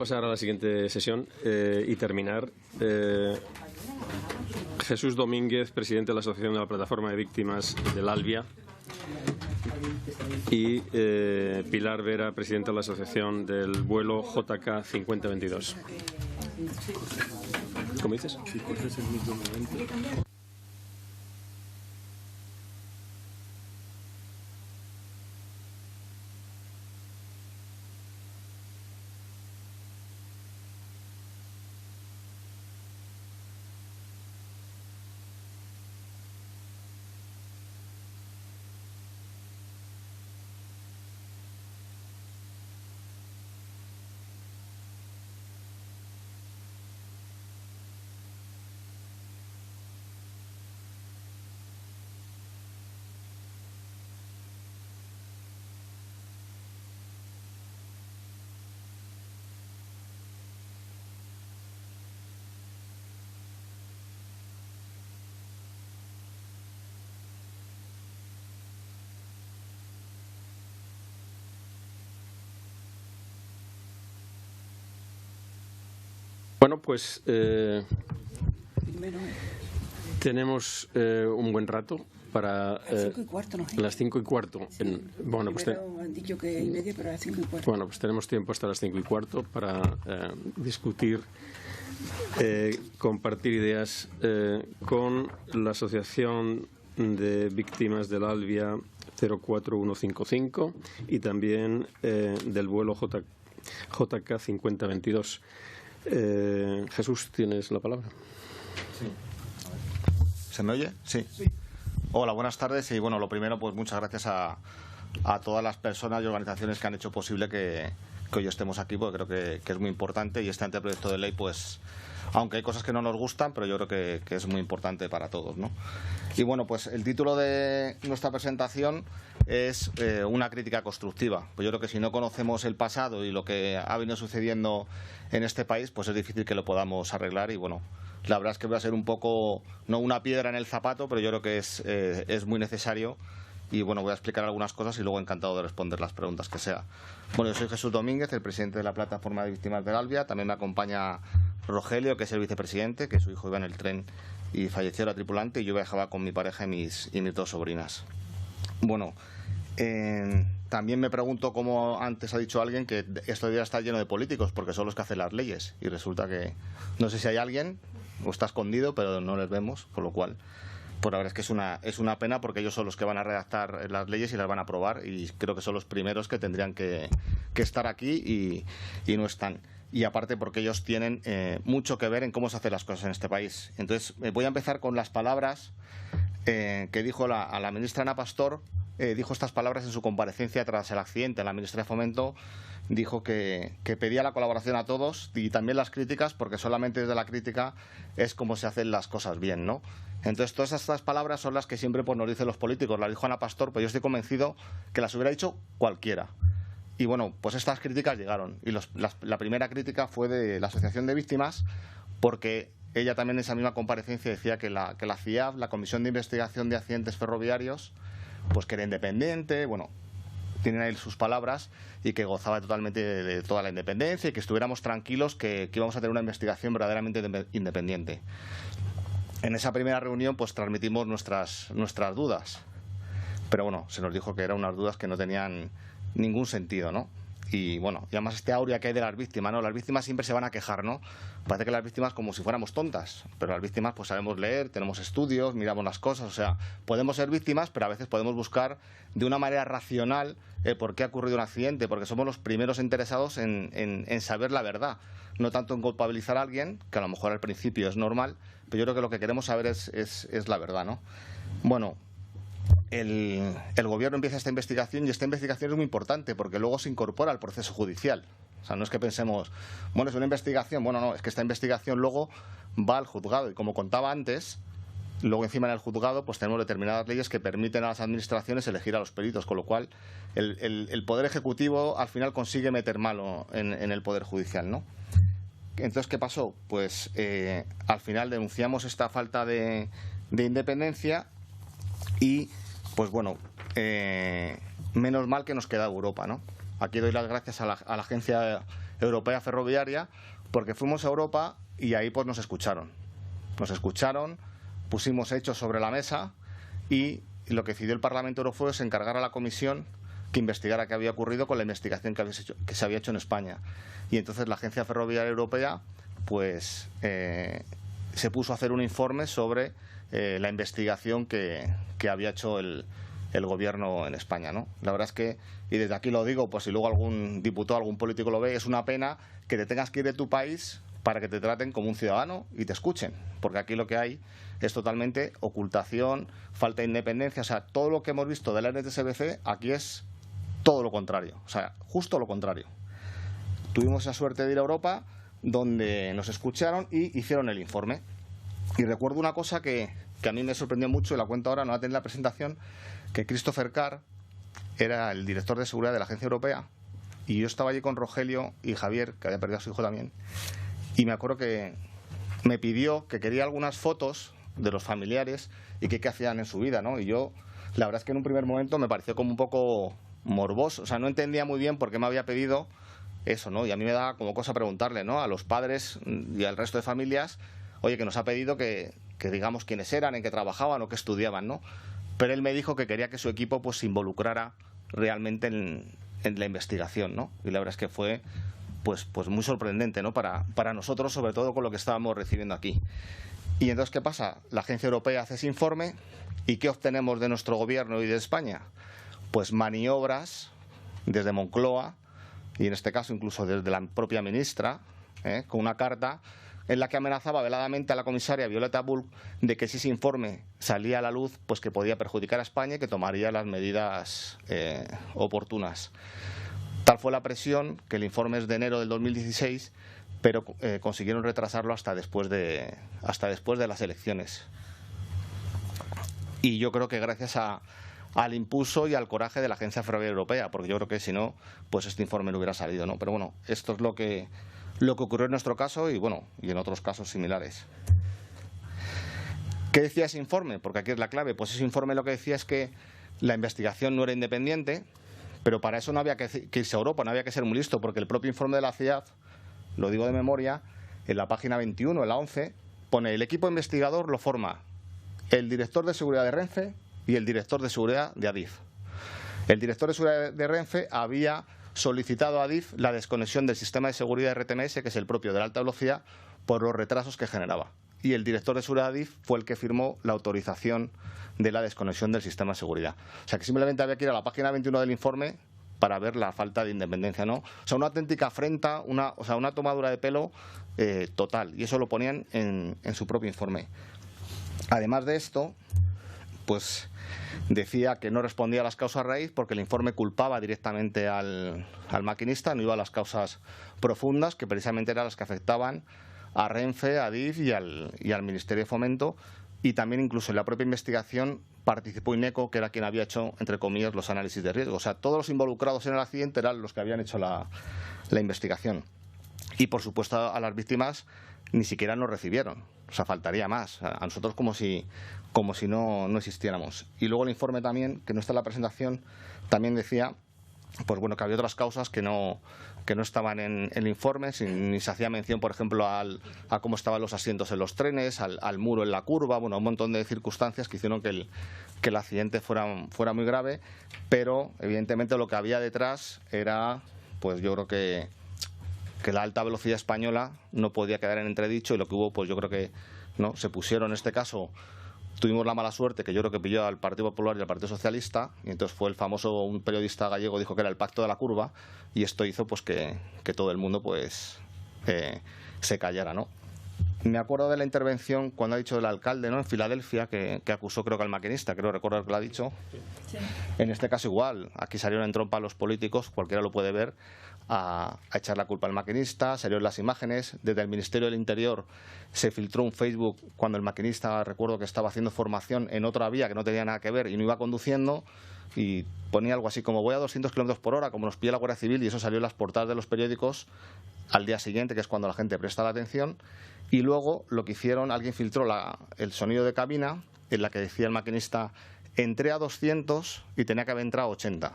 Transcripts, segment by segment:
Pasar a la siguiente sesión y terminar. Jesús Domínguez, presidente de la Asociación de la Plataforma de Víctimas del Albia, y Pilar Vera, presidenta de la Asociación del vuelo JK 5022. ¿Cómo dices? Si coges el mismo momento. Bueno, pues tenemos un buen rato para las 5:15. Sí. Bueno, pues han dicho que 1:30, pero a las 5:15. Bueno, pues tenemos tiempo hasta las 5:15 para discutir, compartir ideas con la Asociación de Víctimas del Albia 04155 y también del vuelo JK 5022. Jesús, tienes la palabra. Sí. ¿Se me oye? Sí. Hola, buenas tardes. Y bueno, lo primero, pues muchas gracias a todas las personas y organizaciones que han hecho posible que hoy estemos aquí, porque creo que es muy importante. Y este anteproyecto de ley, pues, aunque hay cosas que no nos gustan, pero yo creo que es muy importante para todos, ¿no? Y bueno, pues el título de nuestra presentación es una crítica constructiva. Pues yo creo que si no conocemos el pasado y lo que ha venido sucediendo en este país, pues es difícil que lo podamos arreglar. Y bueno, la verdad es que voy a ser un poco, no una piedra en el zapato, pero yo creo que es muy necesario. Y bueno, voy a explicar algunas cosas y luego encantado de responder las preguntas que sea. Bueno, yo soy Jesús Domínguez, el presidente de la Plataforma de Víctimas del Albia. También me acompaña Rogelio, que es el vicepresidente, que su hijo iba en el tren y falleció, la tripulante, y yo viajaba con mi pareja y mis dos sobrinas. Bueno, también me pregunto, como antes ha dicho alguien, que esto debería estar lleno de políticos, porque son los que hacen las leyes. Y resulta que no sé si hay alguien, o está escondido, pero no les vemos, con lo cual, pues la verdad es que es una pena, porque ellos son los que van a redactar las leyes y las van a aprobar, y creo que son los primeros que tendrían que estar aquí y no están. Y aparte porque ellos tienen mucho que ver en cómo se hacen las cosas en este país. Entonces voy a empezar con las palabras que dijo a la ministra Ana Pastor. Dijo estas palabras en su comparecencia tras el accidente. La ministra de Fomento dijo que pedía la colaboración a todos y también las críticas, porque solamente desde la crítica es como se hacen las cosas bien, ¿no? Entonces todas estas palabras son las que siempre pues, nos dicen los políticos. Las dijo Ana Pastor, pero yo estoy convencido que las hubiera dicho cualquiera. Y bueno, pues estas críticas llegaron. Y la primera crítica fue de la Asociación de Víctimas, porque ella también en esa misma comparecencia decía que la CIAF, la Comisión de Investigación de Accidentes Ferroviarios, pues que era independiente, bueno, tienen ahí sus palabras, y que gozaba totalmente de toda la independencia y que estuviéramos tranquilos que íbamos a tener una investigación verdaderamente independiente. En esa primera reunión pues transmitimos nuestras dudas, pero bueno, se nos dijo que eran unas dudas que no tenían ningún sentido, ¿no? Y bueno, y además este aurea que hay de las víctimas, ¿no? Las víctimas siempre se van a quejar, ¿no? Parece que las víctimas como si fuéramos tontas, pero las víctimas pues sabemos leer, tenemos estudios, miramos las cosas, o sea, podemos ser víctimas, pero a veces podemos buscar de una manera racional por qué ha ocurrido un accidente, porque somos los primeros interesados en saber la verdad, no tanto en culpabilizar a alguien, que a lo mejor al principio es normal, pero yo creo que lo que queremos saber es la verdad, ¿no? Bueno, el gobierno empieza esta investigación, y esta investigación es muy importante porque luego se incorpora al proceso judicial. O sea, no es que pensemos, bueno, es una investigación. Bueno, no, es que esta investigación luego va al juzgado, y como contaba antes, luego encima en el juzgado pues tenemos determinadas leyes que permiten a las administraciones elegir a los peritos, con lo cual el Poder Ejecutivo al final consigue meter mano en el Poder Judicial, ¿no? Entonces, ¿qué pasó? Pues al final denunciamos esta falta de independencia y pues bueno, menos mal que nos queda Europa, ¿no? Aquí doy las gracias a la Agencia Europea Ferroviaria, porque fuimos a Europa y ahí pues nos escucharon. Nos escucharon, pusimos hechos sobre la mesa y lo que decidió el Parlamento Europeo es encargar a la Comisión que investigara qué había ocurrido con la investigación que se había hecho en España. Y entonces la Agencia Ferroviaria Europea pues se puso a hacer un informe sobre la investigación que había hecho el gobierno en España, ¿no? La verdad es que, y desde aquí lo digo, pues si luego algún diputado, algún político lo ve, es una pena que te tengas que ir de tu país para que te traten como un ciudadano y te escuchen, porque aquí lo que hay es totalmente ocultación, falta de independencia, o sea, todo lo que hemos visto de la NTSBC aquí es todo lo contrario, o sea, justo lo contrario. Tuvimos esa suerte de ir a Europa, donde nos escucharon y hicieron el informe. Y recuerdo una cosa que a mí me sorprendió mucho, y la cuento ahora, no la tengo en la presentación, que Christopher Carr era el director de seguridad de la Agencia Europea, y yo estaba allí con Rogelio y Javier, que había perdido a su hijo también, y me acuerdo que me pidió que quería algunas fotos de los familiares y qué hacían en su vida, ¿no? Y yo, la verdad es que en un primer momento me pareció como un poco morboso, o sea, no entendía muy bien por qué me había pedido eso, ¿no? Y a mí me daba como cosa preguntarle, ¿no?, a los padres y al resto de familias, oye, que nos ha pedido que digamos quiénes eran, en qué trabajaban o qué estudiaban, ¿no? Pero él me dijo que quería que su equipo pues se involucrara realmente en la investigación, ¿no? Y la verdad es que fue pues muy sorprendente, ¿no?, para nosotros, sobre todo con lo que estábamos recibiendo aquí. Y entonces, ¿qué pasa? La Agencia Europea hace ese informe y ¿qué obtenemos de nuestro gobierno y de España? Pues maniobras desde Moncloa, y en este caso incluso desde la propia ministra, con una carta en la que amenazaba veladamente a la comisaria Violeta Bulc de que si ese informe salía a la luz, pues que podía perjudicar a España y que tomaría las medidas oportunas. Tal fue la presión que el informe es de enero del 2016, pero consiguieron retrasarlo hasta después de las elecciones. Y yo creo que gracias al impulso y al coraje de la Agencia Ferroviaria Europea, porque yo creo que si no, pues este informe no hubiera salido, ¿no? Pero bueno, esto es lo que ocurrió en nuestro caso y bueno, y en otros casos similares. ¿Qué decía ese informe? Porque aquí es la clave. Pues ese informe lo que decía es que la investigación no era independiente, pero para eso no había que irse a Europa, no había que ser muy listo, porque el propio informe de la CIAD, lo digo de memoria, en la página 21, en la 11, pone: el equipo investigador lo forma el director de seguridad de Renfe y el director de seguridad de Adif. El director de seguridad de Renfe había solicitado a Adif la desconexión del sistema de seguridad RTMS, que es el propio de la alta velocidad, por los retrasos que generaba. Y el director de seguridad de Adif fue el que firmó la autorización de la desconexión del sistema de seguridad. O sea que simplemente había que ir a la página 21 del informe para ver la falta de independencia, ¿no? O sea, una auténtica afrenta, una tomadura de pelo total. Y eso lo ponían en su propio informe. Además de esto, pues decía que no respondía a las causas raíz porque el informe culpaba directamente al maquinista, no iba a las causas profundas, que precisamente eran las que afectaban a Renfe, a Adif y al Ministerio de Fomento, y también incluso en la propia investigación participó INECO, que era quien había hecho, entre comillas, los análisis de riesgo. O sea, todos los involucrados en el accidente eran los que habían hecho la investigación. Y, por supuesto, a las víctimas ni siquiera nos recibieron. O sea, faltaría más. A nosotros como si no existiéramos. Y luego el informe también, que no está en la presentación, también decía pues bueno, que había otras causas que no estaban en el informe, ni se hacía mención, por ejemplo, a cómo estaban los asientos en los trenes, al muro en la curva, bueno, un montón de circunstancias que hicieron que el accidente fuera muy grave, pero evidentemente lo que había detrás era, pues yo creo que la alta velocidad española no podía quedar en entredicho, y lo que hubo, pues yo creo que no se pusieron, en este caso tuvimos la mala suerte que yo creo que pilló al Partido Popular y al Partido Socialista, y entonces fue un periodista gallego dijo que era el pacto de la curva, y esto hizo pues que todo el mundo pues se callara, ¿no? Me acuerdo de la intervención cuando ha dicho el alcalde, ¿no?, en Filadelfia, que acusó, creo que al maquinista, creo recordar que lo ha dicho. Sí. En este caso igual, aquí salieron en trompa los políticos, cualquiera lo puede ver, a echar la culpa al maquinista, salieron las imágenes. Desde el Ministerio del Interior se filtró un Facebook cuando el maquinista, recuerdo que estaba haciendo formación en otra vía que no tenía nada que ver y no iba conduciendo, y ponía algo así como: voy a 200 km por hora, como nos pilla la Guardia Civil, y eso salió en las portadas de los periódicos al día siguiente, que es cuando la gente presta la atención. Y luego lo que hicieron, alguien filtró el sonido de cabina en la que decía el maquinista: entré a 200 y tenía que haber entrado a 80.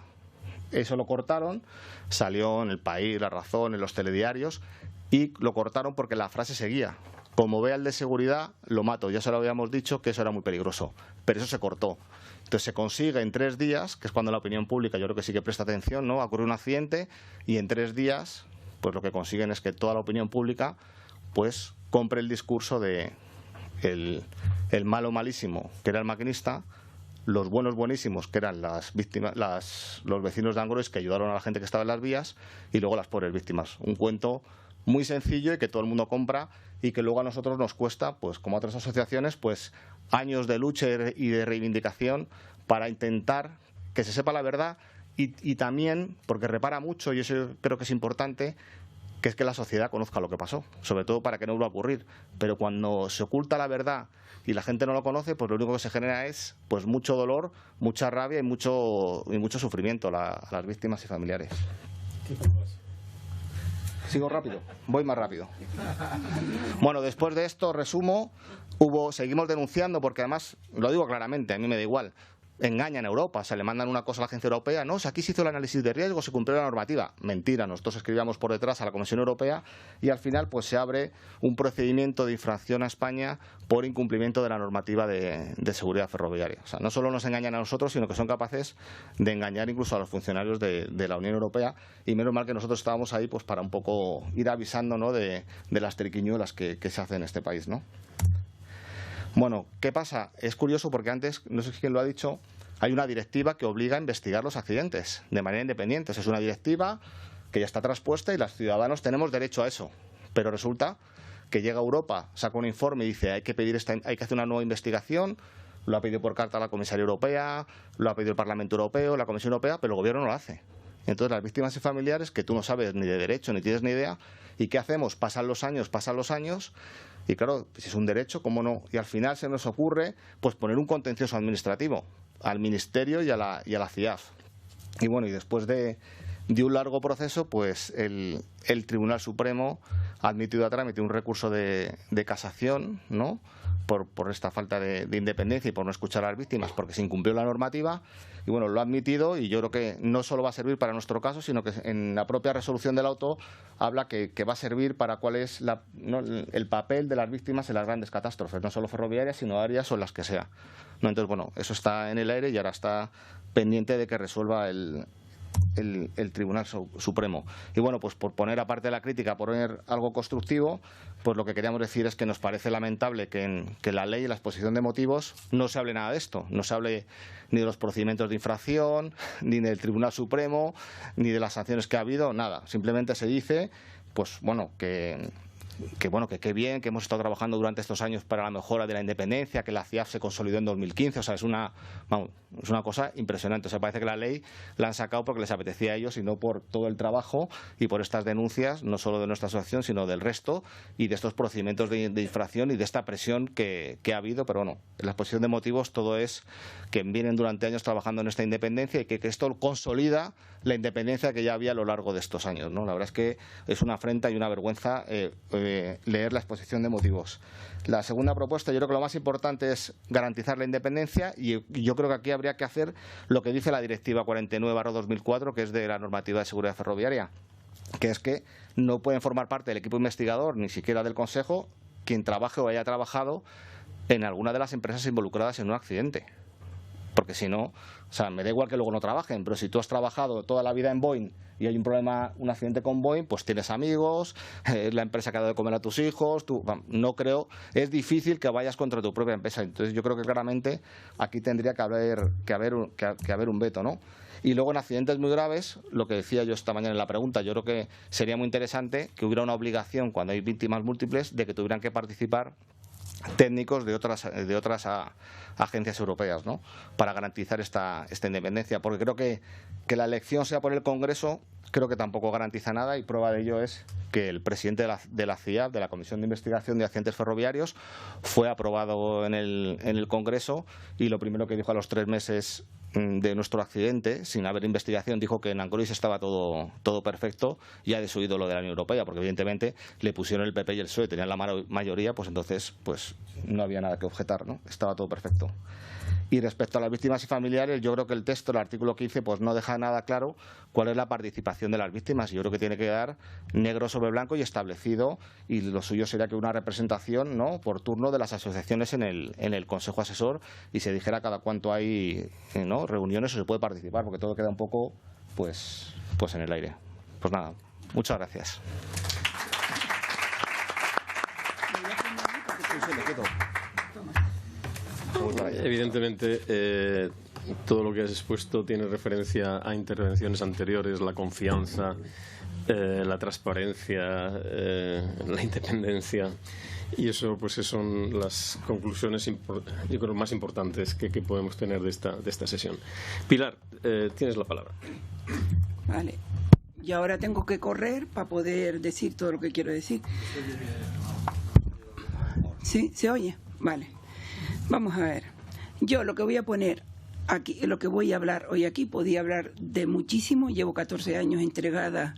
eso lo cortaron, salió en El País, La Razón, en los telediarios, y lo cortaron porque la frase seguía: como vea el de seguridad, lo mato. Ya se lo habíamos dicho que eso era muy peligroso, pero eso se cortó. Entonces se consigue en 3 días, que es cuando la opinión pública yo creo que sí que presta atención, ¿no? Ocurre un accidente y en 3 días pues lo que consiguen es que toda la opinión pública pues compre el discurso de el malo malísimo, que era el maquinista, los buenos buenísimos, que eran las víctimas, los vecinos de Angrois que ayudaron a la gente que estaba en las vías, y luego las pobres víctimas. Un cuento muy sencillo y que todo el mundo compra, y que luego a nosotros nos cuesta, pues como a otras asociaciones, pues años de lucha y de reivindicación para intentar que se sepa la verdad, y también, porque repara mucho, y eso creo que es importante, que es que la sociedad conozca lo que pasó, sobre todo para que no vuelva a ocurrir. Pero cuando se oculta la verdad y la gente no lo conoce, pues lo único que se genera es pues mucho dolor, mucha rabia y mucho sufrimiento a las víctimas y familiares. Sigo rápido, voy más rápido. Bueno, después de esto, resumo, seguimos denunciando, porque además, lo digo claramente, a mí me da igual, engañan a Europa, se le mandan una cosa a la agencia europea, no, si aquí se hizo el análisis de riesgo, se cumplió la normativa. Mentira, nosotros escribíamos por detrás a la Comisión Europea y al final pues se abre un procedimiento de infracción a España por incumplimiento de la normativa de seguridad ferroviaria. O sea, no solo nos engañan a nosotros, sino que son capaces de engañar incluso a los funcionarios de la Unión Europea, y menos mal que nosotros estábamos ahí pues para un poco ir avisando, ¿no?, de las triquiñuelas que se hacen en este país, ¿no? Bueno, ¿qué pasa? Es curioso porque antes, no sé quién lo ha dicho, hay una directiva que obliga a investigar los accidentes de manera independiente. Es una directiva que ya está traspuesta y los ciudadanos tenemos derecho a eso. Pero resulta que llega a Europa, saca un informe y dice hay que hacer una nueva investigación, lo ha pedido por carta la Comisaría Europea, lo ha pedido el Parlamento Europeo, la Comisión Europea, pero el Gobierno no lo hace. Entonces las víctimas y familiares, que tú no sabes ni de derecho ni tienes ni idea, ¿y qué hacemos? Pasan los años, y claro, si es un derecho, ¿cómo no? Y al final se nos ocurre pues poner un contencioso administrativo al Ministerio y a la CIAF. Y bueno, y después de un largo proceso, pues el Tribunal Supremo ha admitido a trámite un recurso de casación, ¿no?, por esta falta de independencia y por no escuchar a las víctimas, porque se incumplió la normativa. Y bueno, lo ha admitido, y yo creo que no solo va a servir para nuestro caso, sino que en la propia resolución del auto habla que va a servir para cuál es el papel de las víctimas en las grandes catástrofes, no solo ferroviarias, sino aéreas o las que sea, ¿no? Entonces, bueno, eso está en el aire y ahora está pendiente de que resuelva el Tribunal Supremo. Y bueno, pues por poner, aparte de la crítica, poner algo constructivo, pues lo que queríamos decir es que nos parece lamentable que en la ley y la exposición de motivos no se hable nada de esto, no se hable ni de los procedimientos de infracción, ni del Tribunal Supremo, ni de las sanciones que ha habido, nada. Simplemente se dice, pues bueno, que qué bien, que hemos estado trabajando durante estos años para la mejora de la independencia, que la CIAF se consolidó en 2015, o sea, es una cosa impresionante. O sea, parece que la ley la han sacado porque les apetecía a ellos y no por todo el trabajo y por estas denuncias, no solo de nuestra asociación, sino del resto, y de estos procedimientos de infracción y de esta presión que ha habido. Pero bueno, en la exposición de motivos todo es que vienen durante años trabajando en esta independencia y que esto consolida la independencia que ya había a lo largo de estos años, ¿no? La verdad es que es una afrenta y una vergüenza leer la exposición de motivos. La segunda propuesta, yo creo que lo más importante es garantizar la independencia, y yo creo que aquí habría que hacer lo que dice la Directiva 49/2004, que es de la normativa de seguridad ferroviaria, que es que no pueden formar parte del equipo investigador, ni siquiera del Consejo, quien trabaje o haya trabajado en alguna de las empresas involucradas en un accidente. Porque si no, o sea, me da igual que luego no trabajen, pero si tú has trabajado toda la vida en Boeing y hay un problema, un accidente con Boeing, pues tienes amigos, es la empresa que ha dado de comer a tus hijos, no creo, es difícil que vayas contra tu propia empresa. Entonces yo creo que claramente aquí tendría que haber un veto, ¿no? Y luego en accidentes muy graves, lo que decía yo esta mañana en la pregunta, yo creo que sería muy interesante que hubiera una obligación cuando hay víctimas múltiples de que tuvieran que participar técnicos de otras agencias europeas, ¿no?, para garantizar esta independencia, porque creo que la elección sea por el Congreso, creo que tampoco garantiza nada, y prueba de ello es que el presidente de la CIAF, de la Comisión de Investigación de Accidentes Ferroviarios, fue aprobado en el Congreso, y lo primero que dijo a los 3 meses de nuestro accidente, sin haber investigación, dijo que en Angrois estaba todo perfecto, y ha desoído lo de la Unión Europea, porque evidentemente le pusieron el PP y el PSOE, tenían la mayoría, pues entonces pues no había nada que objetar, ¿no? Estaba todo perfecto. Y respecto a las víctimas y familiares, yo creo que el texto, el artículo 15, pues no deja nada claro cuál es la participación de las víctimas. Yo creo que tiene que quedar negro sobre blanco y establecido, y lo suyo sería que una representación, ¿no?, por turno de las asociaciones en el Consejo Asesor, y se dijera cada cuánto hay, ¿no?, reuniones o se puede participar, porque todo queda un poco pues en el aire. Pues nada, muchas gracias. Evidentemente, todo lo que has expuesto tiene referencia a intervenciones anteriores, la confianza, la transparencia, la independencia, y eso pues son las conclusiones yo creo más importantes que podemos tener de esta sesión. Pilar, tienes la palabra. Vale. Y ahora tengo que correr para poder decir todo lo que quiero decir. ¿Sí? ¿Se oye? Vale. Vamos a ver. Yo lo que voy a poner aquí, lo que voy a hablar hoy aquí, podía hablar de muchísimo. Llevo 14 años entregada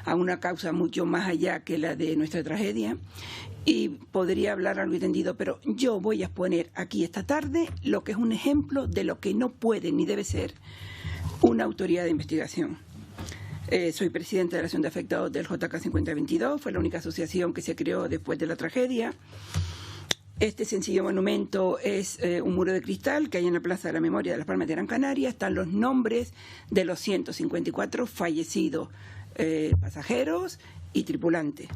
a una causa mucho más allá que la de nuestra tragedia, y podría hablar algo entendido, pero yo voy a poner aquí esta tarde lo que es un ejemplo de lo que no puede ni debe ser una autoridad de investigación. Soy presidenta de la Asociación de Afectados del JK 5022, fue la única asociación que se creó después de la tragedia. Este sencillo monumento es un muro de cristal que hay en la Plaza de la Memoria de Las Palmas de Gran Canaria. Están los nombres de los 154 fallecidos pasajeros y tripulantes.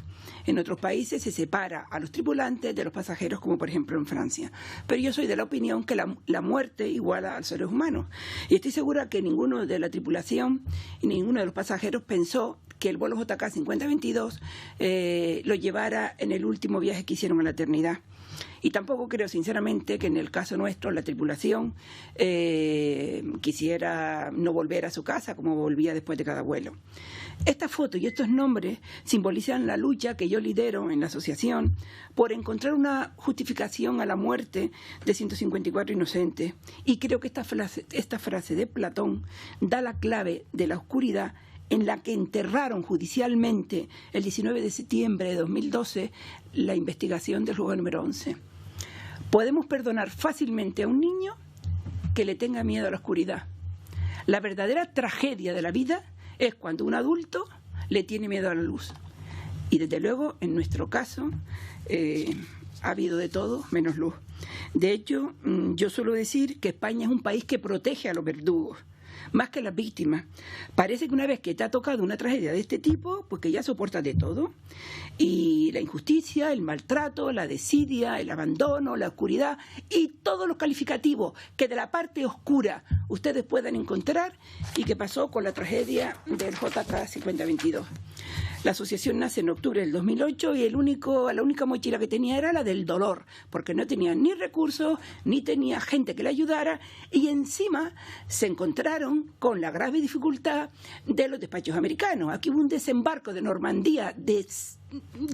En otros países se separa a los tripulantes de los pasajeros, como por ejemplo en Francia. Pero yo soy de la opinión que la muerte iguala a los seres humanos. Y estoy segura que ninguno de la tripulación y ninguno de los pasajeros pensó que el vuelo JK 5022 lo llevara en el último viaje que hicieron a la eternidad. Y tampoco creo sinceramente que en el caso nuestro la tripulación quisiera no volver a su casa como volvía después de cada vuelo. Estas fotos y estos nombres simbolizan la lucha que yo lidero en la asociación por encontrar una justificación a la muerte de 154 inocentes. Y creo que esta frase de Platón da la clave de la oscuridad en la que enterraron judicialmente el 19 de septiembre de 2012 la investigación del juzgado número 11. Podemos perdonar fácilmente a un niño que le tenga miedo a la oscuridad. La verdadera tragedia de la vida es cuando un adulto le tiene miedo a la luz. Y desde luego, en nuestro caso, ha habido de todo menos luz. De hecho, yo suelo decir que España es un país que protege a los verdugos, más que las víctimas. Parece que una vez que te ha tocado una tragedia de este tipo, pues que ya soportas de todo. Y la injusticia, el maltrato, la desidia, el abandono, la oscuridad y todos los calificativos que de la parte oscura ustedes puedan encontrar, y que pasó con la tragedia del JK 5022. La asociación nace en octubre del 2008 y la única mochila que tenía era la del dolor, porque no tenía ni recursos, ni tenía gente que le ayudara, y encima se encontraron con la grave dificultad de los despachos americanos. Aquí hubo un desembarco de Normandía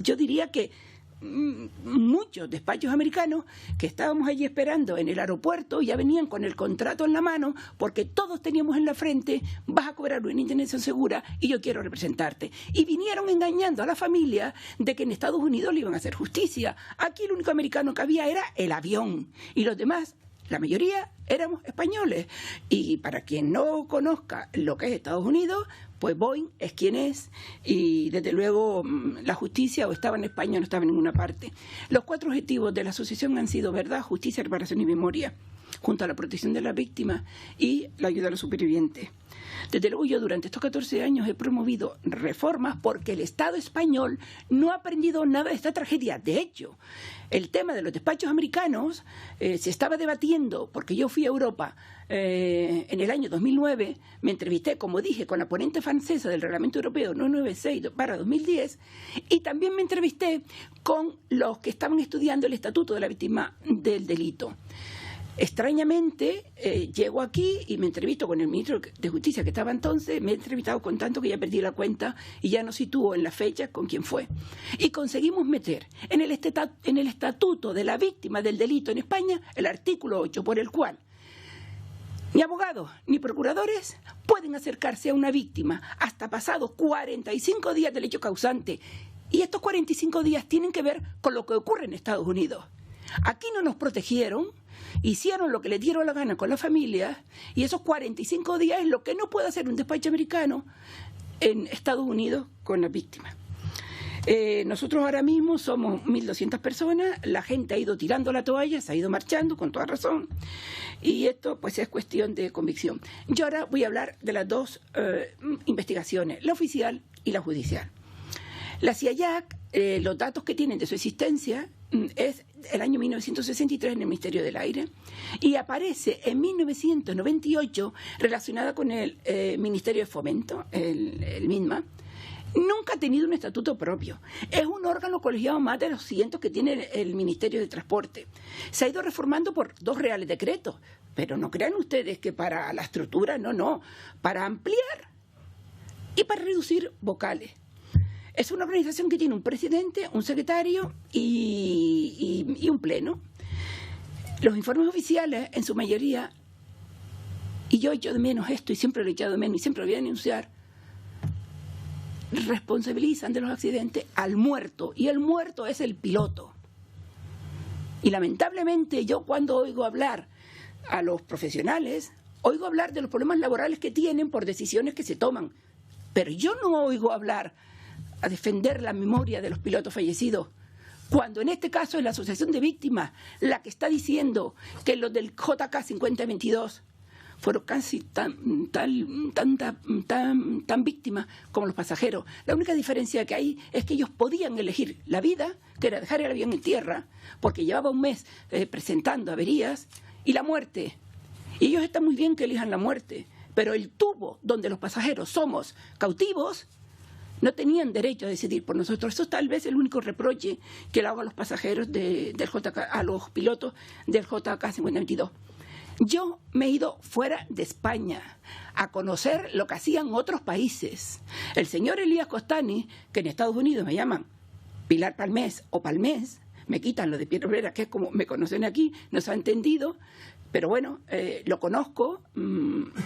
yo diría que muchos despachos americanos que estábamos allí esperando en el aeropuerto ya venían con el contrato en la mano, porque todos teníamos en la frente: vas a cobrar una indemnización segura y yo quiero representarte. Y vinieron engañando a la familia de que en Estados Unidos le iban a hacer justicia. Aquí el único americano que había era el avión, y los demás, la mayoría, éramos españoles. Y para quien no conozca lo que es Estados Unidos, pues Boeing es quien es, y desde luego la justicia o estaba en España o no estaba en ninguna parte. Los 4 objetivos de la asociación han sido verdad, justicia, reparación y memoria, junto a la protección de las víctimas y la ayuda a los supervivientes. Desde luego yo durante estos 14 años he promovido reformas porque el Estado español no ha aprendido nada de esta tragedia. De hecho, el tema de los despachos americanos se estaba debatiendo, porque yo fui a Europa en el año 2009, me entrevisté, como dije, con la ponente francesa del Reglamento Europeo 996/2010, y también me entrevisté con los que estaban estudiando el Estatuto de la Víctima del Delito. Extrañamente, llego aquí y me entrevisto con el ministro de Justicia que estaba entonces. Me he entrevistado con tanto que ya perdí la cuenta y ya no sitúo en la fecha con quién fue. Y conseguimos meter en el Estatuto de la Víctima del Delito en España el artículo 8, por el cual ni abogados ni procuradores pueden acercarse a una víctima hasta pasados 45 días del hecho causante. Y estos 45 días tienen que ver con lo que ocurre en Estados Unidos. Aquí no nos protegieron, hicieron lo que les dieron la gana con la familia, y esos 45 días es lo que no puede hacer un despacho americano en Estados Unidos con las víctimas. Nosotros ahora mismo somos 1.200 personas, la gente ha ido tirando la toalla, se ha ido marchando con toda razón, y esto pues es cuestión de convicción. Yo ahora voy a hablar de las dos investigaciones, la oficial y la judicial. La CIA-JAC, los datos que tienen de su existencia es el año 1963 en el Ministerio del Aire, y aparece en 1998 relacionada con el Ministerio de Fomento, el MINMA. Nunca ha tenido un estatuto propio. Es un órgano colegiado más de los cientos que tiene el Ministerio de Transporte. Se ha ido reformando por 2 reales decretos, pero no crean ustedes que para la estructura, no, para ampliar y para reducir vocales. Es una organización que tiene un presidente, un secretario y un pleno. Los informes oficiales, en su mayoría, y yo echo de menos esto y siempre lo he echado de menos y siempre lo voy a denunciar, responsabilizan de los accidentes al muerto, y el muerto es el piloto. Y lamentablemente yo cuando oigo hablar a los profesionales, oigo hablar de los problemas laborales que tienen por decisiones que se toman, pero yo no oigo hablar a defender la memoria de los pilotos fallecidos, cuando en este caso es la Asociación de Víctimas la que está diciendo que los del JK 5022 fueron casi tan víctimas como los pasajeros. La única diferencia que hay es que ellos podían elegir la vida, que era dejar el avión en tierra, porque llevaba un mes presentando averías, y la muerte. Y ellos están muy bien que elijan la muerte, pero el tubo donde los pasajeros somos cautivos, no tenían derecho a decidir por nosotros. Eso es tal vez el único reproche que le hago a los pasajeros del JK, a los pilotos del JK 5022. Yo me he ido fuera de España a conocer lo que hacían otros países. El señor Elías Costani, que en Estados Unidos me llaman Pilar Palmés o Palmés, me quitan lo de Piedra Obrera, que es como me conocen aquí, no se ha entendido, pero bueno, lo conozco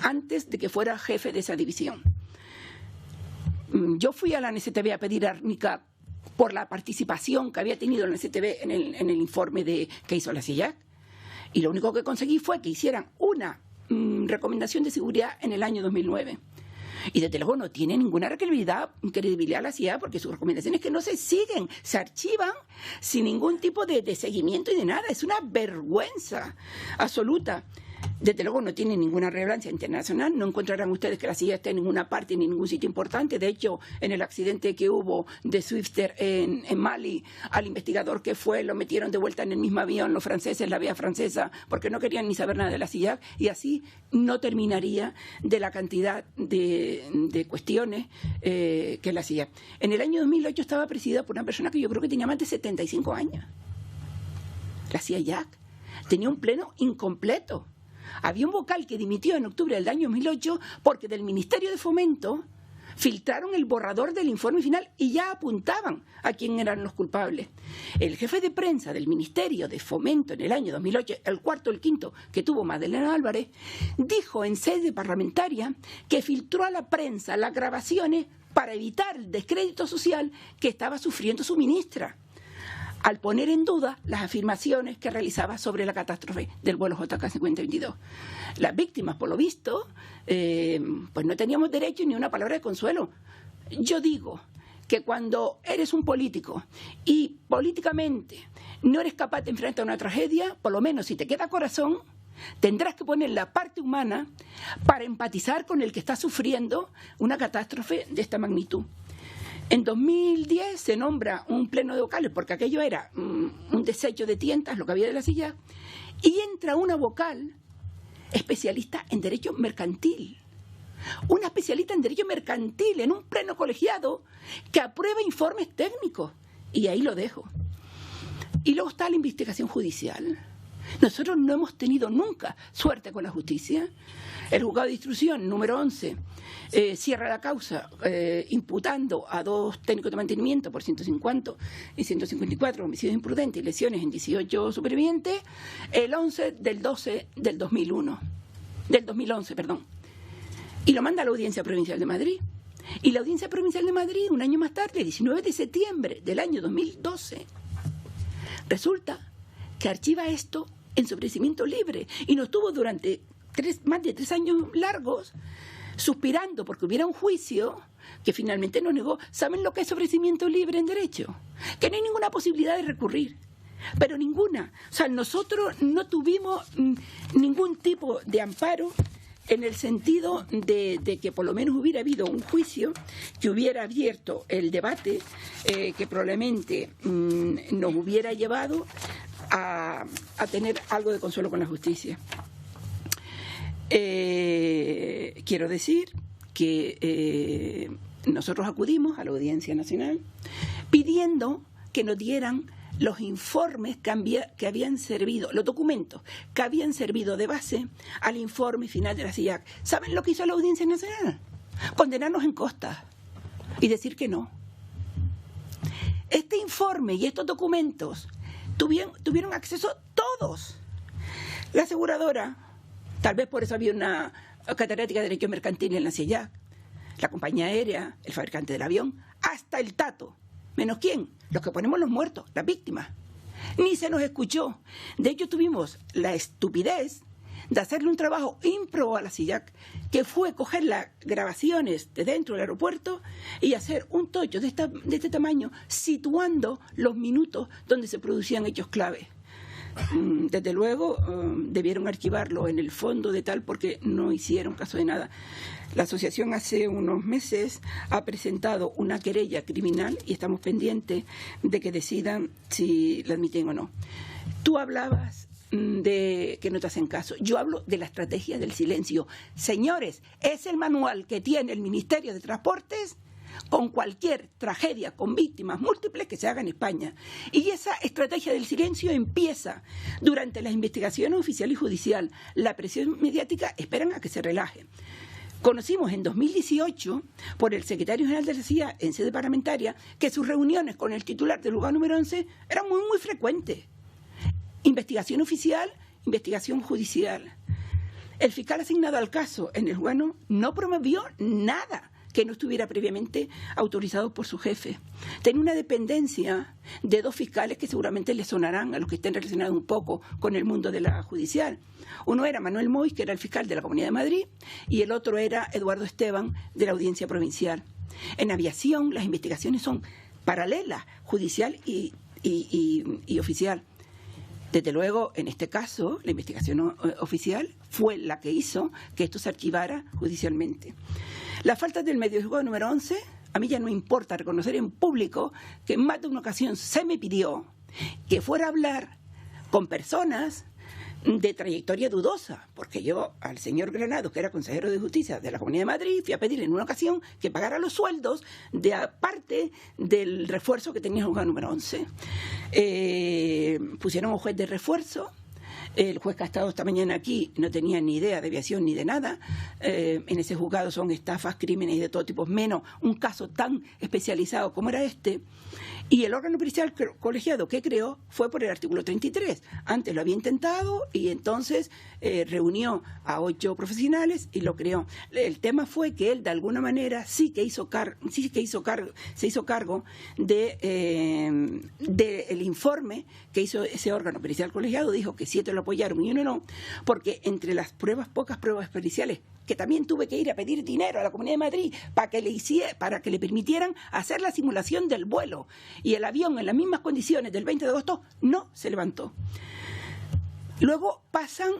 antes de que fuera jefe de esa división. Yo fui a la NSTV a pedir árnica por la participación que había tenido la NSTV en el informe que hizo la CIA. Y lo único que conseguí fue que hicieran una recomendación de seguridad en el año 2009. Y desde luego no tiene ninguna credibilidad la CIA, porque sus recomendaciones que no se siguen, se archivan sin ningún tipo de seguimiento y de nada. Es una vergüenza absoluta. Desde luego no tiene ninguna relevancia internacional, no encontrarán ustedes que la CIA esté en ninguna parte ni en ningún sitio importante. De hecho, en el accidente que hubo de Swifter en Mali, al investigador que fue, lo metieron de vuelta en el mismo avión los franceses, la vía francesa, porque no querían ni saber nada de la CIA, y así no terminaría de la cantidad de cuestiones que es la CIA. En el año 2008 estaba presidida por una persona que yo creo que tenía más de 75 años. La CIA tenía un pleno incompleto. Había un vocal que dimitió en octubre del año 2008 porque del Ministerio de Fomento filtraron el borrador del informe final y ya apuntaban a quién eran los culpables. El jefe de prensa del Ministerio de Fomento en el año 2008, el cuarto o el quinto que tuvo Madeleine Álvarez, dijo en sede parlamentaria que filtró a la prensa las grabaciones para evitar el descrédito social que estaba sufriendo su ministra, al poner en duda las afirmaciones que realizaba sobre la catástrofe del vuelo JK 5022. Las víctimas, por lo visto, pues no teníamos derecho ni una palabra de consuelo. Yo digo que cuando eres un político y políticamente no eres capaz de enfrentar una tragedia, por lo menos si te queda corazón, tendrás que poner la parte humana para empatizar con el que está sufriendo una catástrofe de esta magnitud. En 2010 se nombra un pleno de vocales, porque aquello era un desecho de tientas, lo que había de la CIA, y entra una vocal especialista en derecho mercantil. Una especialista en derecho mercantil en un pleno colegiado que aprueba informes técnicos. Y ahí lo dejo. Y luego está la investigación judicial. Nosotros no hemos tenido nunca suerte con la justicia. El juzgado de instrucción número 11 cierra la causa imputando a 2 técnicos de mantenimiento por 150 y 154 homicidios imprudentes y lesiones en 18 supervivientes, el 11 del 12 del 2011, y lo manda a la Audiencia Provincial de Madrid. Y la Audiencia Provincial de Madrid, un año más tarde, el 19 de septiembre del año 2012, resulta que archiva esto en sobreseimiento libre y nos tuvo durante más de 3 años largos suspirando porque hubiera un juicio que finalmente nos negó. ¿Saben lo que es sobreseimiento libre en derecho? Que no hay ninguna posibilidad de recurrir, pero ninguna. O sea, nosotros no tuvimos ningún tipo de amparo en el sentido de que por lo menos hubiera habido un juicio que hubiera abierto el debate, que probablemente nos hubiera llevado a tener algo de consuelo con la justicia. Quiero decir que nosotros acudimos a la Audiencia Nacional pidiendo que nos dieran los informes que habían servido, los documentos que habían servido de base al informe final de la CIAC. ¿Saben lo que hizo la Audiencia Nacional? Condenarnos en costas y decir que no. Este informe y estos documentos tuvieron acceso todos. La aseguradora, tal vez por eso había una catedrática de Derecho Mercantil en la CIAC, la compañía aérea, el fabricante del avión, hasta el Tato. ¿Menos quién? Los que ponemos los muertos, las víctimas. Ni se nos escuchó. De hecho, tuvimos la estupidez de hacerle un trabajo ímprobo a la CIAC, que fue coger las grabaciones de dentro del aeropuerto y hacer un tocho de este tamaño, situando los minutos donde se producían hechos clave. Desde luego, debieron archivarlo en el fondo de tal porque no hicieron caso de nada. La asociación hace unos meses ha presentado una querella criminal y estamos pendientes de que decidan si la admiten o no. Tú hablabas de que no te hacen caso. Yo hablo de la estrategia del silencio. Señores, es el manual que tiene el Ministerio de Transportes con cualquier tragedia con víctimas múltiples que se haga en España. Y esa estrategia del silencio empieza durante las investigaciones oficial y judicial. La presión mediática esperan a que se relaje. Conocimos en 2018, por el secretario general de la CIA en sede parlamentaria, que sus reuniones con el titular del juzgado número 11 eran muy, muy frecuentes. Investigación oficial, investigación judicial. El fiscal asignado al caso en el juzgado no promovió nada que no estuviera previamente autorizado por su jefe. Tenía una dependencia de 2 fiscales que seguramente le sonarán a los que estén relacionados un poco con el mundo de la judicial. Uno era Manuel Mois, que era el fiscal de la Comunidad de Madrid, y el otro era Eduardo Esteban, de la Audiencia Provincial. En aviación las investigaciones son paralelas, judicial y oficial. Desde luego, en este caso, la investigación oficial fue la que hizo que esto se archivara judicialmente. La falta del medio del juzgado número 11, a mí ya no me importa reconocer en público que en más de una ocasión se me pidió que fuera a hablar con personas de trayectoria dudosa, porque yo al señor Granados, que era consejero de Justicia de la Comunidad de Madrid, fui a pedirle en una ocasión que pagara los sueldos de aparte del refuerzo que tenía el juzgado número 11. Pusieron un juez de refuerzo. El juez que ha estado esta mañana aquí no tenía ni idea de aviación ni de nada. En ese juzgado son estafas, crímenes y de todo tipo, menos un caso tan especializado como era este. Y el órgano pericial colegiado que creó fue por el artículo 33. Antes lo había intentado y entonces reunió a 8 profesionales y lo creó. El tema fue que él de alguna manera se hizo cargo de el informe que hizo ese órgano pericial colegiado. Dijo que 7 lo apoyaron y 1 no, porque entre las pocas pruebas periciales, que también tuve que ir a pedir dinero a la Comunidad de Madrid para que le permitieran hacer la simulación del vuelo. Y el avión en las mismas condiciones del 20 de agosto no se levantó. Luego pasan,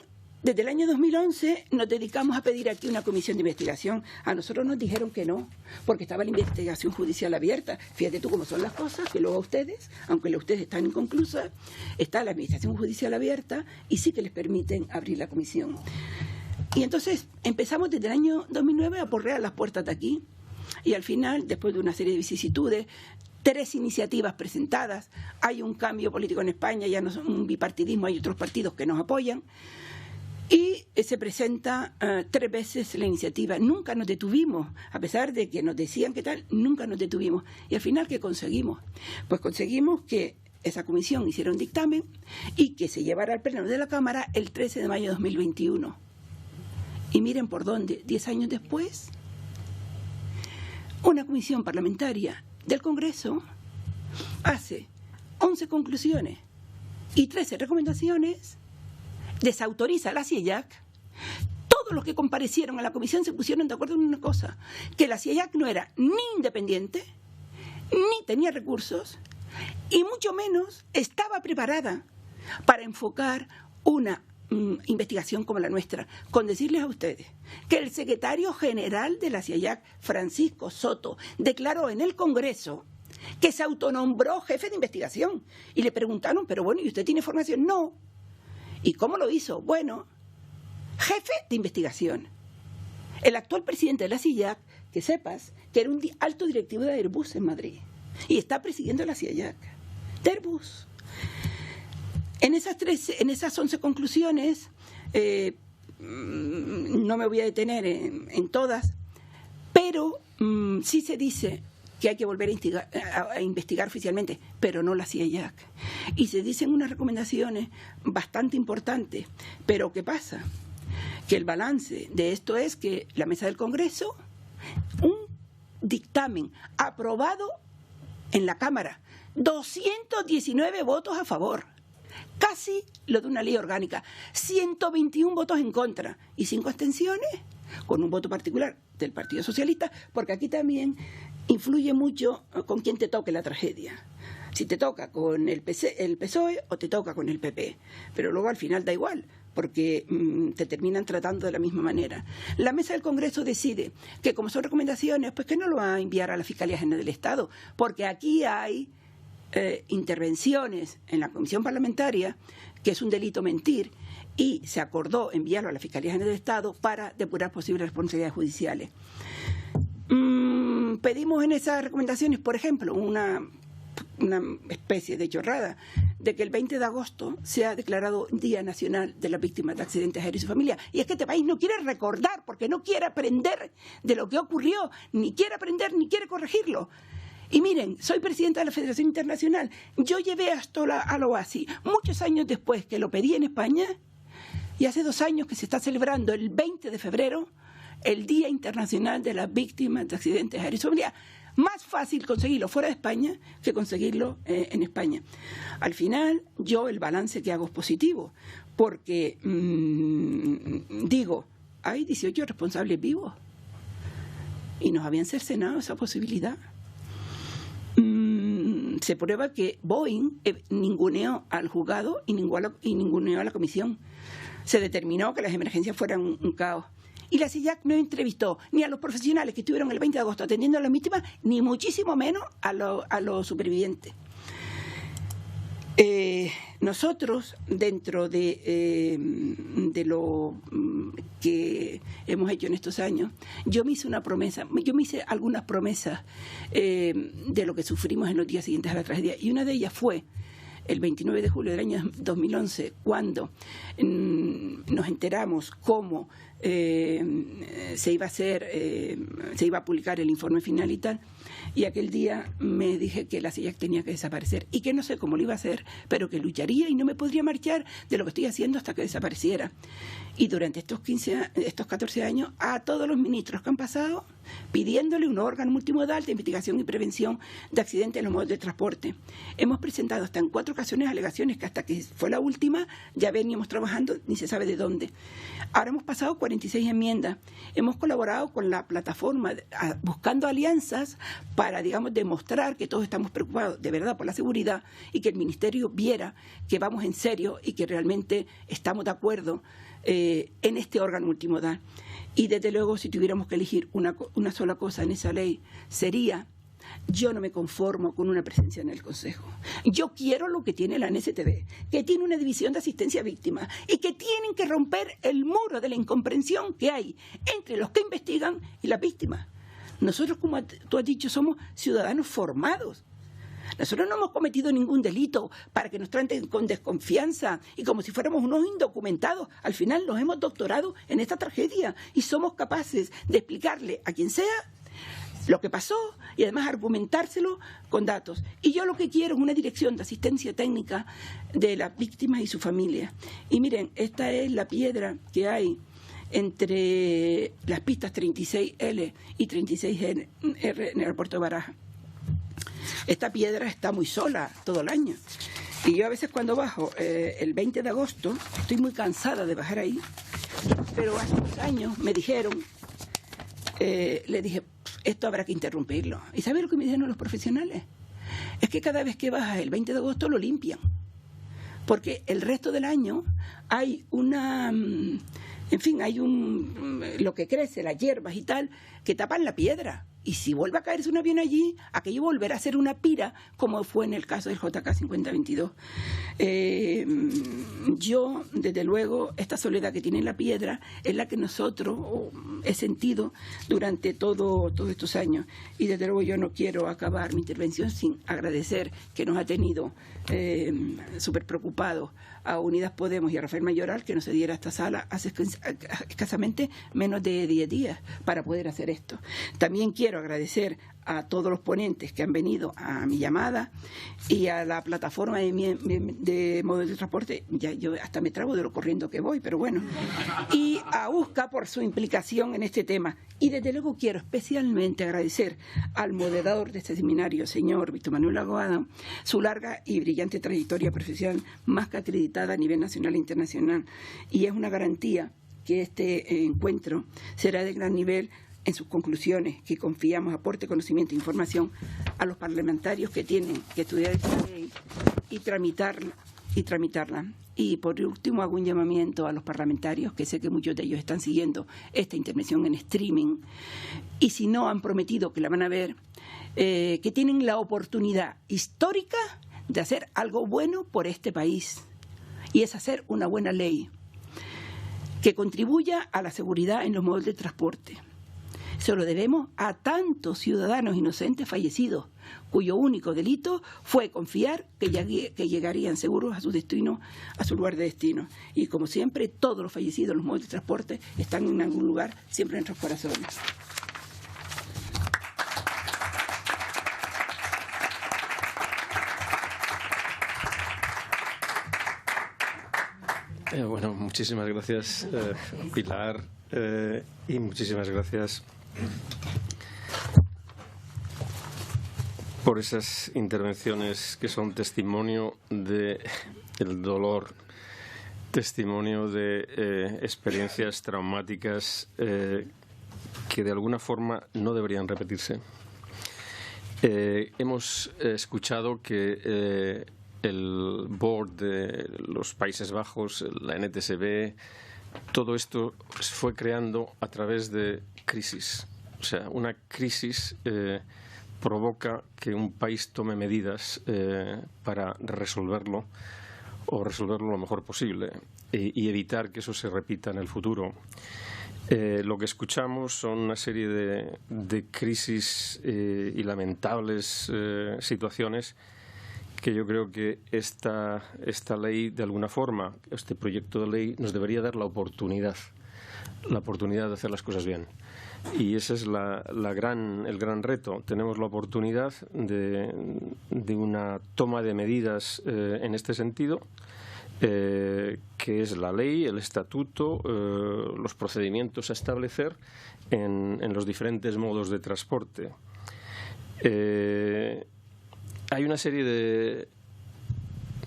desde el año 2011 nos dedicamos a pedir aquí una comisión de investigación. A nosotros nos dijeron que no, porque estaba la investigación judicial abierta. Fíjate tú cómo son las cosas, que luego a ustedes, aunque ustedes están inconclusas, está la investigación judicial abierta y sí que les permiten abrir la comisión. Y entonces empezamos desde el año 2009 a porrear las puertas de aquí y al final, después de una serie de vicisitudes, 3 iniciativas presentadas, hay un cambio político en España, ya no es un bipartidismo, hay otros partidos que nos apoyan y se presenta 3 veces la iniciativa. Nunca nos detuvimos, a pesar de que nos decían que tal, nunca nos detuvimos. Y al final, ¿qué conseguimos? Pues conseguimos que esa comisión hiciera un dictamen y que se llevara al pleno de la Cámara el 13 de mayo de 2021. Y miren por dónde, 10 años después, una comisión parlamentaria del Congreso hace 11 conclusiones y 13 recomendaciones, desautoriza a la CIEJAC. Todos los que comparecieron a la comisión se pusieron de acuerdo en una cosa, que la CIEJAC no era ni independiente, ni tenía recursos, y mucho menos estaba preparada para enfocar una investigación como la nuestra, con decirles a ustedes que el secretario general de la CIEJAC, Francisco Soto, declaró en el Congreso que se autonombró jefe de investigación, y le preguntaron, pero bueno, ¿y usted tiene formación? No. ¿Y cómo lo hizo? Bueno, jefe de investigación. El actual presidente de la CIEJAC, que sepas que era un alto directivo de Airbus en Madrid, y está presidiendo la CIEJAC de Airbus. En esas 11 conclusiones, no me voy a detener en todas, pero sí se dice que hay que volver a investigar oficialmente, pero no la CIEJAC. Y se dicen unas recomendaciones bastante importantes, pero ¿qué pasa? Que el balance de esto es que la mesa del Congreso, un dictamen aprobado en la Cámara, 219 votos a favor, casi lo de una ley orgánica, 121 votos en contra y 5 abstenciones, con un voto particular del Partido Socialista, porque aquí también influye mucho con quién te toque la tragedia. Si te toca con el PSOE o te toca con el PP. Pero luego al final da igual, porque te terminan tratando de la misma manera. La mesa del Congreso decide que, como son recomendaciones, pues que no lo va a enviar a la Fiscalía General del Estado, porque aquí hay intervenciones en la comisión parlamentaria, que es un delito mentir, y se acordó enviarlo a la Fiscalía General del Estado para depurar posibles responsabilidades judiciales. Pedimos en esas recomendaciones, por ejemplo, una especie de chorrada, de que el 20 de agosto sea declarado Día Nacional de las Víctimas de Accidentes Aéreos y su Familia. Y es que este país no quiere recordar, porque no quiere aprender de lo que ocurrió, ni quiere aprender, ni quiere corregirlo. Y miren, soy presidenta de la Federación Internacional. Yo llevé esto a la OASI muchos años después que lo pedí en España, y hace 2 años que se está celebrando el 20 de febrero el Día Internacional de las Víctimas de Accidentes Aéreos y su Familia. Más fácil conseguirlo fuera de España que conseguirlo en España. Al final, yo el balance que hago es positivo, porque digo, hay 18 responsables vivos y nos habían cercenado esa posibilidad. Se prueba que Boeing ninguneó al juzgado y ninguneó a la comisión. Se determinó que las emergencias fueran un caos. Y la CIEJAC no entrevistó ni a los profesionales que estuvieron el 20 de agosto atendiendo a las víctimas, ni muchísimo menos a los supervivientes. Nosotros, dentro de lo que hemos hecho en estos años, yo me hice algunas promesas de lo que sufrimos en los días siguientes a la tragedia, y una de ellas fue el 29 de julio del año 2011, cuando nos enteramos cómo se iba a publicar el informe final y tal, y aquel día me dije que la CIEJAC tenía que desaparecer y que no sé cómo lo iba a hacer, pero que lucharía y no me podría marchar de lo que estoy haciendo hasta que desapareciera. Y durante estos 14 años, a todos los ministros que han pasado, pidiéndole un órgano multimodal de investigación y prevención de accidentes en los modos de transporte. Hemos presentado hasta en 4 ocasiones alegaciones que hasta que fue la última ya veníamos trabajando, ni se sabe de dónde. Ahora hemos pasado 46 enmiendas. Hemos colaborado con la plataforma buscando alianzas para, digamos, demostrar que todos estamos preocupados de verdad por la seguridad y que el Ministerio viera que vamos en serio y que realmente estamos de acuerdo en este órgano multimodal. Y desde luego, si tuviéramos que elegir una sola cosa en esa ley, sería: yo no me conformo con una presencia en el Consejo. Yo quiero lo que tiene la ANSTV, que tiene una división de asistencia a víctimas y que tienen que romper el muro de la incomprensión que hay entre los que investigan y las víctimas. Nosotros, como tú has dicho, somos ciudadanos formados. Nosotros no hemos cometido ningún delito para que nos traten con desconfianza y como si fuéramos unos indocumentados. Al final nos hemos doctorado en esta tragedia y somos capaces de explicarle a quien sea lo que pasó y además argumentárselo con datos. Y yo lo que quiero es una dirección de asistencia técnica de las víctimas y su familia. Y miren, esta es la piedra que hay entre las pistas 36L y 36R en el aeropuerto de Barajas. Esta piedra está muy sola todo el año Y yo a veces cuando bajo el 20 de agosto, estoy muy cansada de bajar ahí, pero hace unos años me dijeron, le dije, esto habrá que interrumpirlo. ¿Y sabes lo que me dijeron los profesionales? Es que cada vez que bajas el 20 de agosto lo limpian, porque el resto del año hay una, en fin, hay lo que crece, las hierbas y tal, que tapan la piedra. Y si vuelve a caerse un avión allí, aquello volverá a ser una pira, como fue en el caso del JK 5022. Yo, desde luego, esta soledad que tiene la piedra es la que nosotros he sentido durante todos estos años. Y desde luego yo no quiero acabar mi intervención sin agradecer que nos ha tenido súper preocupados a Unidas Podemos y a Rafael Mayoral que nos cediera esta sala hace escasamente menos de 10 días para poder hacer esto. También quiero agradecer a todos los ponentes que han venido a mi llamada y a la plataforma de modos de transporte, ya yo hasta me trabo de lo corriendo que voy, pero bueno, y a USCA por su implicación en este tema. Y desde luego quiero especialmente agradecer al moderador de este seminario, señor Víctor Manuel Aguada, su larga y brillante trayectoria profesional más que acreditada a nivel nacional e internacional. Y es una garantía que este encuentro será de gran nivel en sus conclusiones, que confiamos aporte conocimiento e información a los parlamentarios que tienen que estudiar esta ley y tramitarla. Y por último hago un llamamiento a los parlamentarios, que sé que muchos de ellos están siguiendo esta intervención en streaming, y si no han prometido que la van a ver, que tienen la oportunidad histórica de hacer algo bueno por este país, y es hacer una buena ley que contribuya a la seguridad en los modos de transporte. Se lo debemos a tantos ciudadanos inocentes fallecidos, cuyo único delito fue confiar que llegarían seguros a su destino, a su lugar de destino. Y como siempre, todos los fallecidos en los modos de transporte están en algún lugar, siempre en nuestros corazones. Bueno, muchísimas gracias, Pilar, y muchísimas gracias por esas intervenciones que son testimonio del dolor, testimonio de experiencias traumáticas que de alguna forma no deberían repetirse. Hemos escuchado que el board de los Países Bajos, la NTSB, todo esto se fue creando a través de crisis. O sea, una crisis provoca que un país tome medidas para resolverlo o resolverlo lo mejor posible y evitar que eso se repita en el futuro. Lo que escuchamos son una serie de crisis y lamentables situaciones que yo creo que esta ley, de alguna forma, este proyecto de ley, nos debería dar la oportunidad de hacer las cosas bien. Y ese es el gran reto. Tenemos la oportunidad de una toma de medidas en este sentido, que es la ley, el estatuto, los procedimientos a establecer en los diferentes modos de transporte. Hay una serie de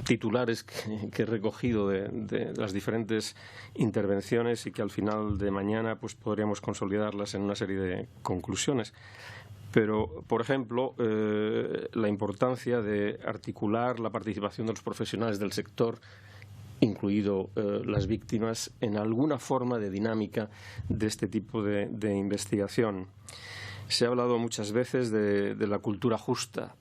titulares que he recogido de las diferentes intervenciones y que al final de mañana pues podríamos consolidarlas en una serie de conclusiones. Pero, por ejemplo, la importancia de articular la participación de los profesionales del sector, incluido las víctimas, en alguna forma de dinámica de este tipo de investigación. Se ha hablado muchas veces de la cultura justa,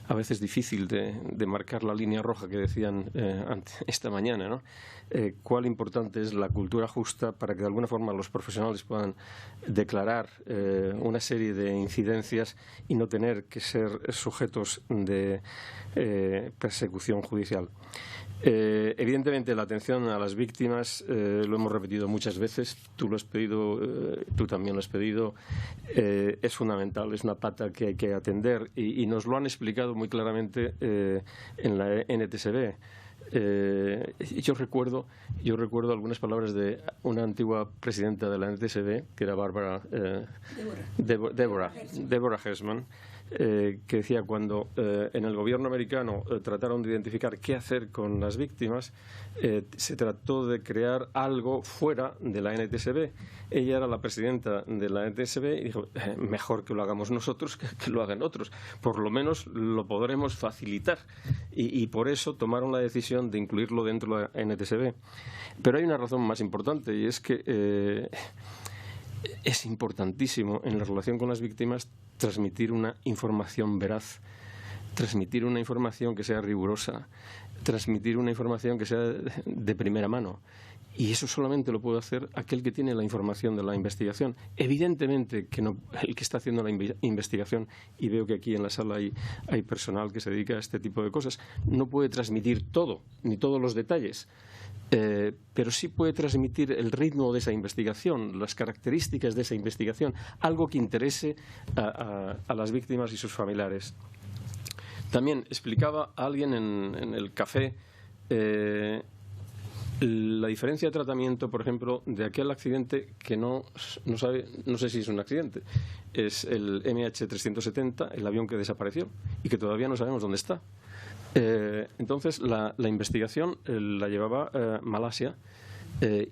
a veces difícil de marcar la línea roja que decían esta mañana, ¿no? Cuál importante es la cultura justa para que de alguna forma los profesionales puedan declarar una serie de incidencias y no tener que ser sujetos de persecución judicial. Evidentemente la atención a las víctimas, lo hemos repetido muchas veces, tú lo has pedido, tú también lo has pedido, es fundamental, es una pata que hay que atender y nos lo han explicado muy claramente en la NTSB. Yo recuerdo algunas palabras de una antigua presidenta de la NTSB, que era Deborah Hersman, que decía cuando en el gobierno americano trataron de identificar qué hacer con las víctimas, se trató de crear algo fuera de la NTSB. Ella era la presidenta de la NTSB y dijo, mejor que lo hagamos nosotros que lo hagan otros. Por lo menos lo podremos facilitar. Y por eso tomaron la decisión de incluirlo dentro de la NTSB. Pero hay una razón más importante, y es que es importantísimo en la relación con las víctimas transmitir una información veraz, transmitir una información que sea rigurosa, transmitir una información que sea de primera mano. Y eso solamente lo puede hacer aquel que tiene la información de la investigación. Evidentemente que no, el que está haciendo la investigación, y veo que aquí en la sala hay personal que se dedica a este tipo de cosas, no puede transmitir todo, ni todos los detalles. Pero sí puede transmitir el ritmo de esa investigación, las características de esa investigación, algo que interese a las víctimas y sus familiares. También explicaba a alguien en el café la diferencia de tratamiento, por ejemplo, de aquel accidente que no sé si es un accidente, es el MH370, el avión que desapareció y que todavía no sabemos dónde está. Entonces la investigación la llevaba Malasia,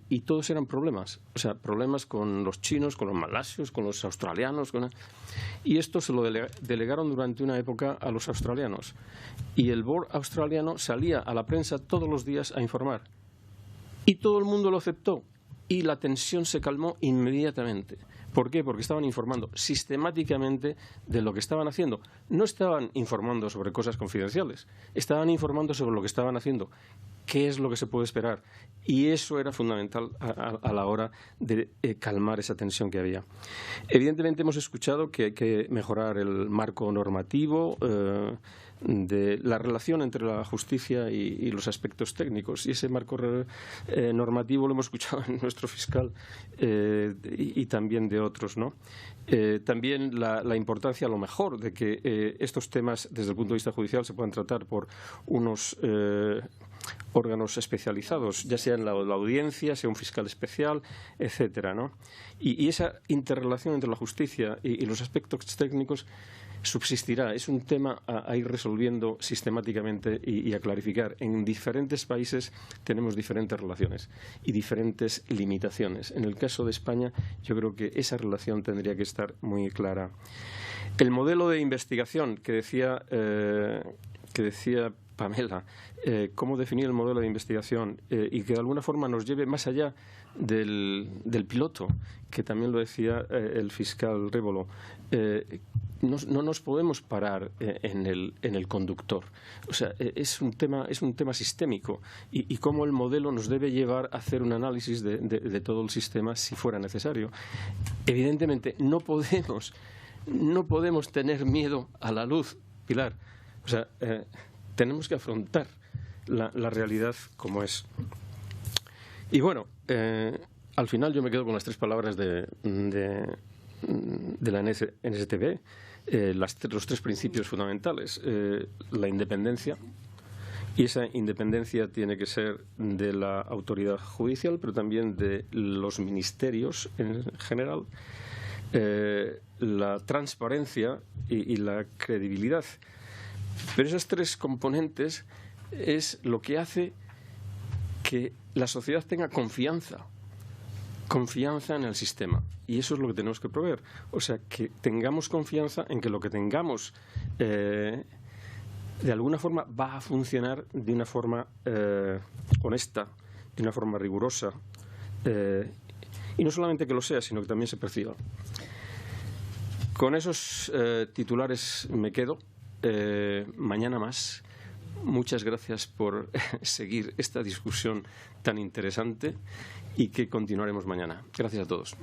y todos eran problemas, o sea, problemas con los chinos, con los malasios, con los australianos, y esto se lo delegaron durante una época a los australianos, y el board australiano salía a la prensa todos los días a informar, y todo el mundo lo aceptó, y la tensión se calmó inmediatamente. ¿Por qué? Porque estaban informando sistemáticamente de lo que estaban haciendo. No estaban informando sobre cosas confidenciales, estaban informando sobre lo que estaban haciendo, qué es lo que se puede esperar. Y eso era fundamental a la hora de calmar esa tensión que había. Evidentemente hemos escuchado que hay que mejorar el marco normativo, de la relación entre la justicia y los aspectos técnicos, y ese marco normativo lo hemos escuchado en nuestro fiscal y también de otros, ¿no? También la importancia, a lo mejor, de que estos temas desde el punto de vista judicial se puedan tratar por unos órganos especializados, ya sea en la audiencia, sea un fiscal especial, etcétera, ¿no? Y esa interrelación entre la justicia y los aspectos técnicos subsistirá. Es un tema a ir resolviendo sistemáticamente y a clarificar. En diferentes países tenemos diferentes relaciones y diferentes limitaciones. En el caso de España, yo creo que esa relación tendría que estar muy clara. El modelo de investigación que decía Pamela, cómo definir el modelo de investigación y que de alguna forma nos lleve más allá del piloto, que también lo decía el fiscal Révolo. No nos podemos parar en el conductor. O sea, es un tema sistémico y cómo el modelo nos debe llevar a hacer un análisis de todo el sistema si fuera necesario. Evidentemente, no podemos tener miedo a la luz, Pilar. O sea, tenemos que afrontar la realidad como es. Y bueno, al final yo me quedo con las tres palabras de la NSTB, los tres principios fundamentales. La independencia, y esa independencia tiene que ser de la autoridad judicial, pero también de los ministerios en general. La transparencia y la credibilidad. Pero esos tres componentes es lo que hace que la sociedad tenga confianza en el sistema. Y eso es lo que tenemos que proveer. O sea, que tengamos confianza en que lo que tengamos de alguna forma va a funcionar de una forma honesta, de una forma rigurosa. Y no solamente que lo sea, sino que también se perciba. Con esos titulares me quedo. Mañana más. Muchas gracias por seguir esta discusión tan interesante y que continuaremos mañana. Gracias a todos.